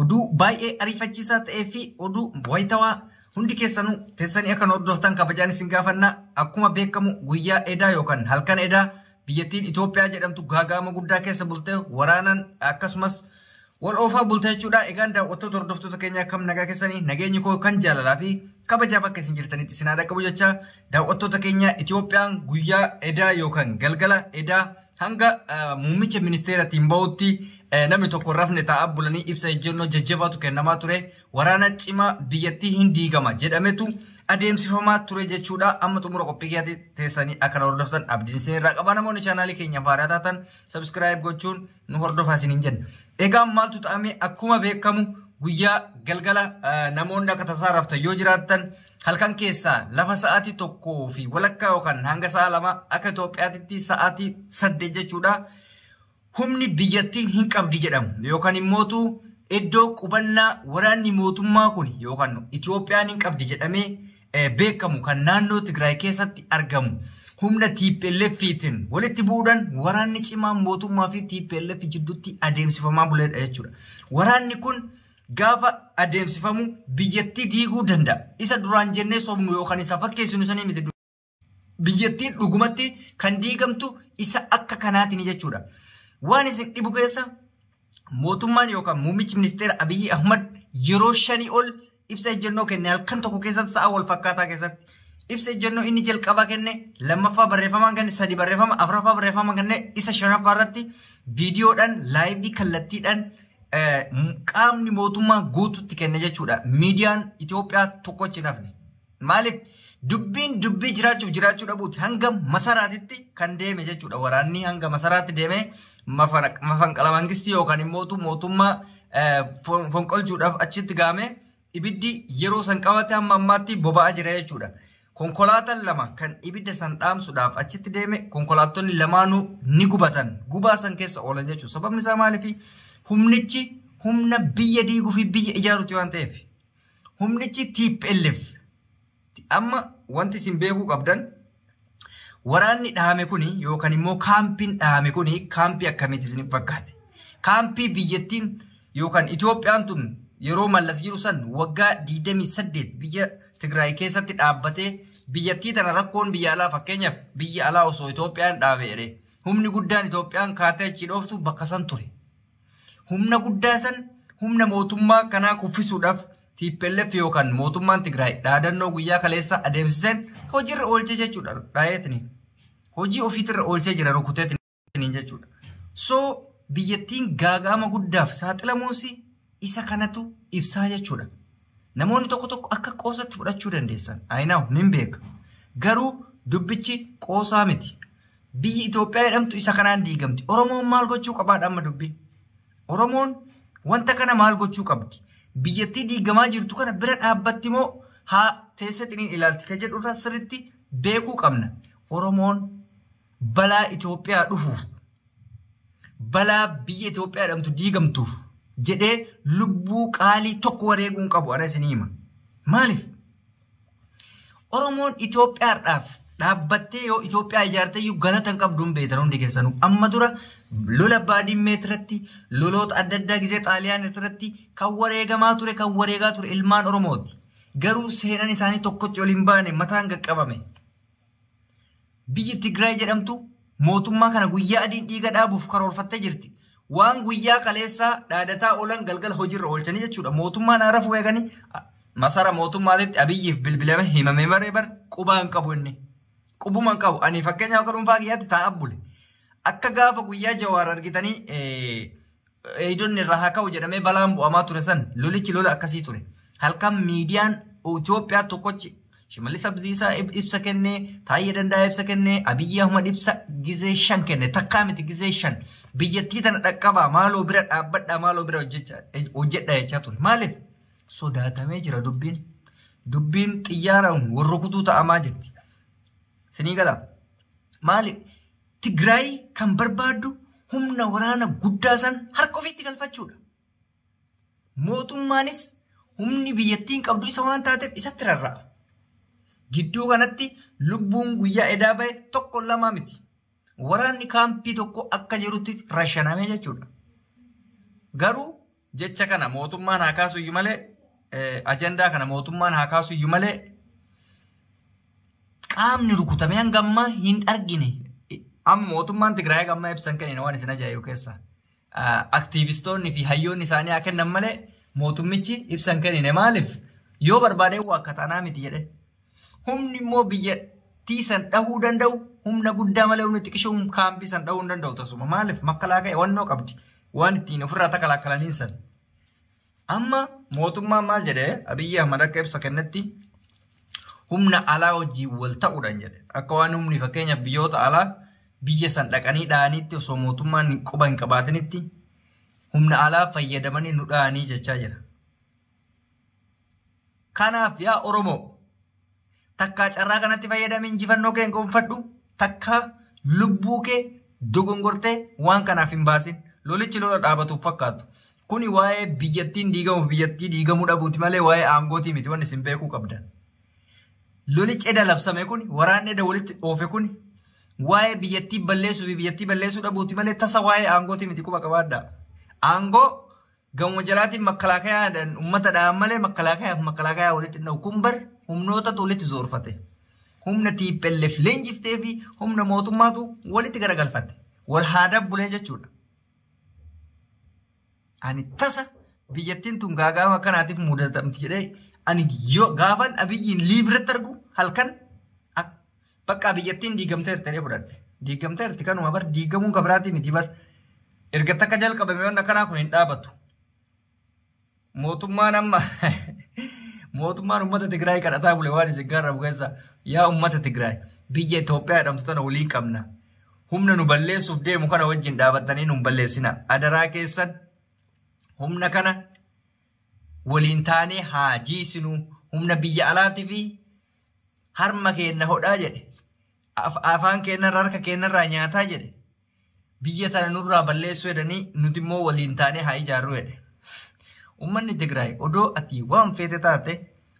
oduu baay'ee ariifachiisaa ta'ee fi oduu wayitawaa hundi keessanuu teessanii akka hordoftan kabajaan isin gaafanna. Akkuma beekamu guyyaa edaa yookaan halkan edaa biyyattiin Itoophiyaa jedhamtu gaagama guddaa keessa bultee waraanan akkasumas wal oofaa bultee jechuudha. Egaan daawwattoota hordoftoota keenya akkam nagaa keessanii nageenyi koo kan jaalalaa fi kabajaa bakka isin jirtanitti isin haadha qabu jecha daawwattoota keenya Itoophiyaan guyyaa edaa yookaan galgala edaa hanga muummicha ministeeratiin bahutti namni tokko rafne taa'aa bulanii ibsa ejjennoo jajjabaatu kennamaa ture. Waraana cimaa biyyattii hin diigama jedhametu adeemsifamaa ture jechuudha. Amma xumura qophii keetti teessanii akka hordoftan abdiin isin irraa qaba. Namoonni chaanaalii keenya faaraa taatan subscribe gochuun nu hordofaa isiniin jenna. Egaa maaltu ta'ame akkuma beekamu guyyaa galgala namoonni akka tasaa raftan yoo jiraattan halkan keessaa lafa sa'aatii tokkoo fi walakkaa yookaan hanga sa'a lama akka Itoophiyaatti sa'aatii 8 jechuudha. Humni biyyattiin hin qabdi jedhamu yookaan immootu iddoo qubannaa waraanni mootummaa kun yookaan Itoophiyaan hin qabdi jedhamee beekamu kan naannoo Tigraay keessatti argamu humna TPLFiitiin walitti bu'uudhaan waraanni cimaan mootummaa fi TPLF jidduutti adeemsifamaa buleedha jechuudha. Waraanni kun gaafa adeemsifamu biyyattii diiguu danda'a. Isa duraan jennee sobnu yookaan isa fakkeessinu sanii miti. Biyyattiin dhugumatti kan diigamtu isa akka kanaatiin jechuudha. Waan isin dhibu keessa mootummaan yookaan muummichi ministeera Abiyyi Ahmad yeroo 5 ol ibsa ejjennoo kenne halkan tokko keessatti sa'a wal fakkaataa keessatti ibsa ejjennoo inni jalqabaa kenne lammaffaa barreeffamaan kenne sadi barreeffama afuraffaa barreeffamaan kenne isa shanaffaa irratti viidiyoodhaan laayivii kallattiidhaan qaamni mootummaa guututti kenne jechuudha. Miidiyaan Itoophiyaa tokkochi nafne. Maaliif dubbiin dubbii jiraachuu dhabuuti hanga masaraatitti kan deeme jechuudha. Waraanni hanga masaraatti deeme mafanqala mangistii yookaan immootu mootummaa fonqolchuudhaaf achitti gaame ibiddi yeroo san qabate hamma ammaatti boba'aa jira jechuudha. Konkolaataan lama kan ibidda san dhaamsuudhaaf achitti deeme konkolaattonni lamaanuu ni gubatan. Gubaa san keessa oolan jechuudha. Sababni isaa maaliif? Humnichi humna biyya diiguu fi biyya ijaaruuti waan ta'eef. Humnichi TPLF. Amma wanti isin beekuu qabdan waraanni dhahame kuni yookaan immoo kaampiin dhahame kuni kaampii akkamitti isin fakkaate? Kaampii biyyattiin yookaan Itoophiyaan tun yeroo mallas jiru san waggaa 28 biyya Tigraay keessatti dhaabbatee biyyattii tana rakkoon biyya alaa fakkeenyaaf biyya alaa osoo Itoophiyaan dhaabeere humni guddaan Itoophiyaan kaatee achi dhooftu bakka san ture. Humna guddaa san humna mootummaa kanaa kuffisuudhaaf TPLF yookaan mootummaan Tigraay dhaadannoo guyyaa kaleessa adeemsisan hojiirra oolchee jechuudha. Dhaayeetini hojii ofiitirra oolchee jira rukuteetini jechuudha. So biyyattiin gaagama guddaaf saaxilamuusi isa kanatu ibsaa jechuudha. Namoonni tokko akka qoosatti fudhachuu dandeessan ayinaaw nin beeka. Garuu dubbichi qoosaa miti. Biyyi Itoophiyaa jedhamtu isa kanaan diigamti. Oromoon maal gochuu qabaadha amma dubbiin? Oromoon wanta kana maal gochuu qabdi? Biyyattii diigamaa jirtu kana bira dhaabbatti moo haa teessatiniin ilaalti ka jedhurraa sirriitti beekuu qabna. Oromoon balaa Itoophiyaa dhufuuf balaa biyya Itoophiyaa jedhamtu diigamtuuf jedhee lubbuu qaalii tokko wareeguun qabu ana isin hima. Maaliif? Oromoon Itoophiyaadhaaf dhaabbattee yoo Itoophiyaa ijaartee iyyuu galatan qabduun beektan hundi keessanuu. Amma dura lola baadimmee irratti loloota adda addaa gizee xaaliyaan irratti kan wareegamaa ture kan wareegaa ture ilmaan Oromooti. Garuu seenan isaanii tokkochi ol hin baane mataan qaqqabame. Biyyi Tigraay jedhamtu mootummaa kana guyyaa adiin dhiiga dhaabuuf karoorfattee jirti. Waan guyyaa kaleessaa dhaadataa oolan galgala hojiirra oolchanii jechuudha. Mootummaan haara fuudhanii masara mootummaatitti Abiyyiif bilbilame himame maree bar qubaan qabu inni. Qubuman qabu ani fakkeenyaaf akka dhuunfaa kiyyaatti taa'aa bule. Akka gaafa guyyaa Jawaar argitanii eeyidonni irraa haa ka'u jedhamee balaan bu'amaa ture san lolichi lola akkasii ture. Halkan miidiyaan Itoophiyaa tokkochi Shimallis Abdiisaa ibsa kennee, Taayyee Danda'a ibsa kennee, Abiyyi Ahmad ibsa gizee 5 kenne takkaa miti gizee 5 biyyattii tana dhaqqabaa maaloo bira dhaabbadhaa maaloo bira hojjedha jechaa ture. Maaliif? Sodaatamee jira dubbiin. Dubbiin xiyyaaraan warra kutuu ta'amaa jirti. Sinii gala maaliif? Tigraay kan barbaadu humna waraana guddaa san harka ofiitti galfachuudha. Mootummaanis humni biyyattiin qabdu isa waan taateef isatti rarra'a. Gidduu kanatti lubbuun guyyaa edaa bahe tokko lama miti. Waraanni kaampii tokko akka jirutti rashaname jechuudha. Garuu jecha kana mootummaan haa kaasu iyyuu malee ajandaa kana mootummaan haa kaasu iyyuu malee qaamni rukutamee hanga ammaa hin argine. Amma mootummaan Tigraay gammaa ibsan kennina waan isin ajaa'ibu keessa. Aktiivistoonni fi hayyoonni isaanii haa kennan malee mootummichi ibsan kennine maaliif yoo barbaadee waa akka taanaa miti jedhe. Humni immoo biyyattii san dhahuu danda'u humna guddaa malee humni xiqqishuu kaampii san dhahuu hin danda'u tasuma maaliif makkalaakaa wannoo qabdi waan ittiin ofirraa takkalakkalaniin san. Amma mootummaan maal jedhee Abiyyi Ahmad akka ibsa kennetti humna alaa wajjin wal ta'uudhaan jedhe akka waan humni fakkeenyaaf biyyoota alaa biyya san dhaqanii dha'aniitti osoo mootummaan quba hin qabaatinitti humna alaa fayyadamanii nu dha'anii jechaa jira. Kanaaf yaa Oromoo takkaa carraa kanatti fayyadamee injifannoo kee gonfadhu takkaa lubbuu kee dogongortee waan kanaaf hin baasin lolichi lola dhaabatuuf fakkaatu. Kuni waa'ee biyyattiin diigamuuf biyyattii diigamuu dhabuuti malee waa'ee aangootii miti wanni isin beekuu qabdan. Lolichi eda labsame kuni waraanni eda walitti oofe kuni waa'ee biyyattii balleessuu fi biyyattii balleessuu dhabuuti malee tasa waa'ee aangootii miti quba qabaadha. Aangoo gamoo jalaatiin makkalaakayaadhaan uummata dhahan malee makkalaakayaa walitti hin dhahu kun bar humnootatu walitti zoorfate. Humna TPLF leenjiftee fi humna mootummaatu walitti garagalfate. Wal haa dabbulee jechuudha. Ani tasa biyyattiin tun gaagama kanaatiif mudatamti jedhee ani yoo gaafan Abiyyiin liiviratti argu halkan bakka biyyattiin diigamteerti jedhee fudhadhe. Diigamteerti kanuma bar diigamuun kabiraatii miti bar erga takka jalqabame waan akkanaa kun hin dhaabatu. Mootummaan amma mootummaan uummata Tigraay kadhataa bule waan isin gaarrabu keessa yaa uummata Tigraay biyya Itoophiyaa jedhamtu tana waliin qabna. Humna nu balleessuuf deemu kana wajjin dhaabattanii nu balleessina. Adaraa keessan humna kana waliin taanee haa jiisinu humna biyya alaatii fi harma keenna hodhaa jedhe afaan keenyarraa harka keenyarraa nyaataa jedhe biyya tana nurraa balleessuu jedhanii nuti immoo waliin taanee haa ijaarru jedhe. Uummanni Tigraay odoo ati waan fedhe taate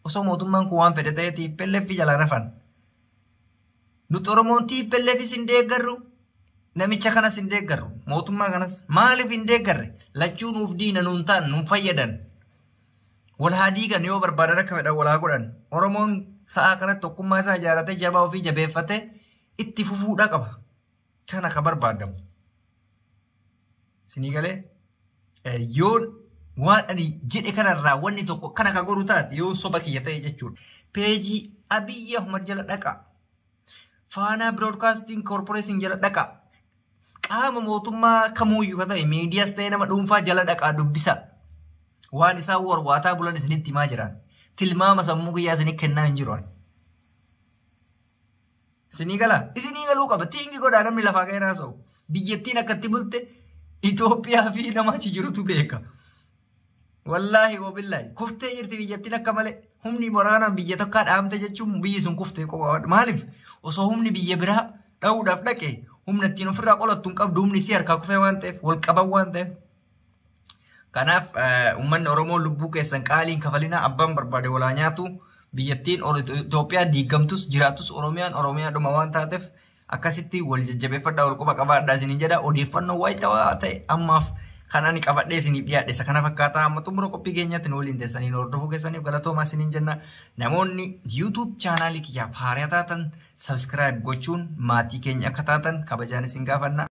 osoo mootummaan kun waan fedhe ta'ee TPLF jalaa nafan nuti Oromoon TPLF hin deeggarru. Namicha kanas hin deeggarru mootummaa kanas maaliif hin deeggarre lachuu nuuf diina nuun ta'an nuun fayyadan wal haa diigan yoo barbaadan akka fedhan walaa godhan Oromoon sa'aa kanatti tokkummaa isaa ijaarratee jabaa ofii jabeeffatee itti fufuudha qaba kana ka barbaadamu. Sinii galee yoo waan ani jedhe kanarraa wanni tokko kana ka godhu taate yoo soba kiyya ta'e jechuudha. Peejii Abiyyi Ahmad jala dhaqa. Faanaa Broadcasting Corporation jala dhaqa. Qaama mootummaa kamuuyyuu ka ta'e miidiyaas ta'e nama dhuunfaa jala dhaqaa dubbisa. Waan isaa warwaataa bulan isinitti himaa jiran. Tilmaama sammuu guyyaa isinii kennaa hin jiru. Isinii galaa? Isinii galuu qaba. Tiingi godhaa namni lafaa ka'ee naasa'u. Biyyattiin akkatti bulte Itoophiyaa fi nama achi jirutu beeka. Wallaahi wabillaahi kuftee jirti biyyattiin akka malee humni waraanaa biyya tokkaa dhaamte jechuun biyyi sun kuftee qofa. Maaliif osoo humni biyya biraa dha'uudhaaf dhaqe humna ittiin ofirraa qolattu hin qabdu humni si harkaa kufee waan ta'eef wal qaban waan ta'eef. Kanaaf uummanni Oromoo lubbuu keessan qaaliin kafalinaa abbaan barbaade walaa nyaatu biyyattiin Itoophiyaa diigamtus jiraatus Oromiyaadhuma waan taateef akkasitti wal jajjabeeffadhaa wal quba qabaadhaa isinii jedha odeeffannoo wayitawaa ta'e ammaaf kan ani qabadhee isiniif dhiyaadhe isa kana fakkaataa amma xumura qophii keenyatti nu waliin teessanii hordofuu keessaniif galatoomaa isiniin jenna. Namoonni YouTube chaanaalii kiyyaaf haaraa taatan subscribe gochuun maatii keenya akka taatan kabajaan isin gaafanna.